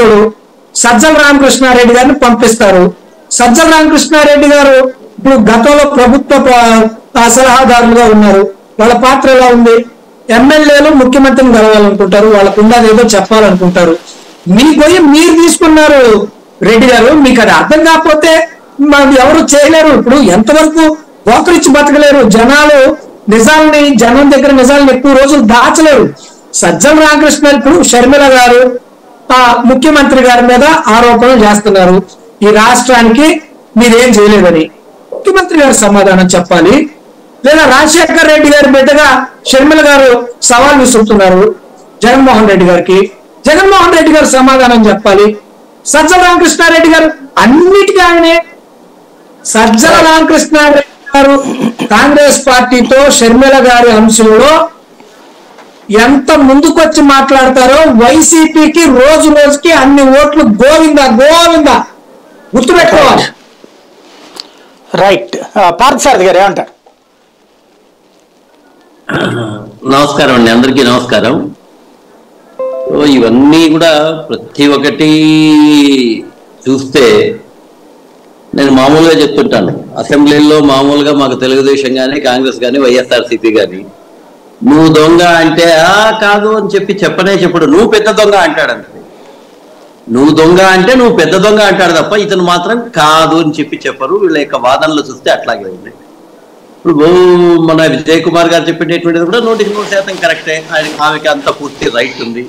పంపించడు, సజ్జల రామకృష్ణారెడ్డి గారిని పంపిస్తారు. సజ్జల రామకృష్ణారెడ్డి గారు ఇప్పుడు గతంలో ప్రభుత్వ సలహాదారులుగా ఉన్నారు. వాళ్ళ పాత్ర ఎలా ఉంది? ఎమ్మెల్యేలు ముఖ్యమంత్రిని కలవాలనుకుంటారు, వాళ్ళకు ఉన్నది ఏదో చెప్పాలనుకుంటారు. మీ పోయి మీరు తీసుకున్నారు రెడ్డి గారు. మీకు అది అర్థం కాకపోతే ఎవరు చేయలేరు. ఇప్పుడు ఎంతవరకు పోకరిచ్చి బతకలేరు. జనం దగ్గర నిజాలను ఎక్కువ రోజులు దాచలేరు. సజ్జల రామకృష్ణ ఇప్పుడు షర్మిల గారు ముఖ్యమంత్రి గారి మీద ఆరోపణలు చేస్తున్నారు. ఈ రాష్ట్రానికి మీరేం చేయలేదని ముఖ్యమంత్రి గారు సమాధానం చెప్పాలి. లేదా రాజశేఖర్ రెడ్డి గారి బిడ్డగా షర్మిల గారు సవాల్ విసురుతున్నారు జగన్మోహన్ రెడ్డి గారికి. జగన్మోహన్ రెడ్డి గారు సమాధానం చెప్పాలి. సజ్జల రామకృష్ణారెడ్డి గారు అన్నిటికీ ఆయనే. సజ్జల రామకృష్ణారెడ్డి గారు కాంగ్రెస్ పార్టీతో షర్మిల గారి అంశంలో ఎంత ముందుకొచ్చి మాట్లాడతారో వైసీపీకి రోజు రోజుకి అన్ని ఓట్లు గోవిందా గోవిందా గుర్తుపెట్టుకోవాలి. రైట్. పార్థసారథి గారు ఏమంటారు? నమస్కారం అండి, అందరికీ నమస్కారం. ఇవన్నీ కూడా ప్రతి ఒక్కటి చూస్తే నేను మామూలుగా చెప్తుంటాను. అసెంబ్లీలో మామూలుగా మాకు తెలుగుదేశం కానీ కాంగ్రెస్ కానీ వైఎస్ఆర్సీపీ కానీ నువ్వు దొంగ అంటే కాదు అని చెప్పనే చెప్పడు, నువ్వు పెద్ద దొంగ అంటాడు. అంతే, నువ్వు దొంగ అంటే నువ్వు పెద్ద దొంగ అంటాడు తప్ప ఇతను మాత్రం కాదు అని చెప్పరు. వీళ్ళ యొక్క వాదనలు చూస్తే అట్లాగే ఉంది. ఇప్పుడు మన విజయ్ కుమార్ గారు చెప్పేటటువంటిది కూడా 100% కరెక్టే. ఆమెకి అంత పూర్తి రైట్ ఉంది.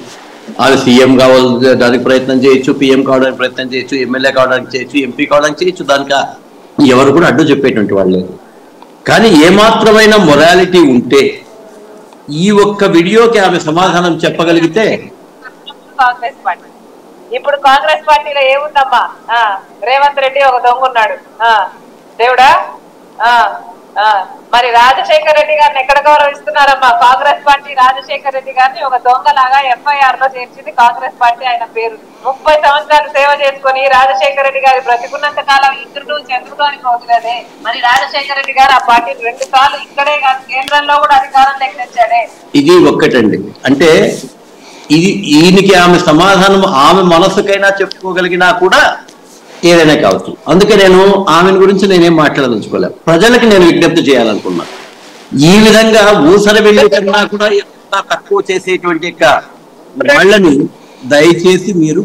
ఆమె సీఎం కావడానికి ప్రయత్నం చేయొచ్చు, పిఎం కావడానికి ప్రయత్నం చేయొచ్చు, ఎమ్మెల్యే కావడానికి చేయొచ్చు, ఎంపీ కావడానికి చేయొచ్చు. దానికి ఎవరు కూడా అడ్డు చెప్పేటువంటి వాళ్ళు లేదు. కానీ ఏమాత్రమైన మొరాలిటీ ఉంటే ఈ ఒక్క వీడియోకి ఆమె సమాధానం చెప్పగలిగితే. ఇప్పుడు కాంగ్రెస్ పార్టీలో ఏముందమ్మా? రేవంత్ రెడ్డి ఒక దొంగ ఉన్నాడు దేవుడా. మరి రాజశేఖర్ రెడ్డి గారిని ఎక్కడ గౌరవిస్తున్నారమ్మా? కాంగ్రెస్ పార్టీ రాజశేఖర్ రెడ్డి గారిని ఒక దొంగలాగా FIR లో చేర్చింది కాంగ్రెస్ పార్టీ. ఆయన పేరు 30 సంవత్సరాలు సేవ చేసుకుని రాజశేఖర్ రెడ్డి గారి బ్రతికున్నంత కాలం ఇంద్రుడు చంద్రుడు అని పోతున్నదే. మరి రాజశేఖర్ రెడ్డి గారు ఆ పార్టీని 2 సార్లు ఇక్కడే కాదు కేంద్రంలో కూడా అధికారంలోకి తెచ్చాడే. ఇది ఒక్కటండి. అంటే ఈయనకి ఆమె సమాధానం ఆమె మనసుకైనా చెప్పుకోగలిగినా కూడా ఏదైనా కావచ్చు. అందుకే నేను ఆమెను గురించి నేనేం మాట్లాడదలుచుకోలేను. ప్రజలకు నేను విజ్ఞప్తి చేయాలనుకున్నా. ఈ విధంగా ఊసర వెళ్ళి కన్నా కూడా ఎంత తక్కువ చేసేటువంటి వాళ్ళని దయచేసి మీరు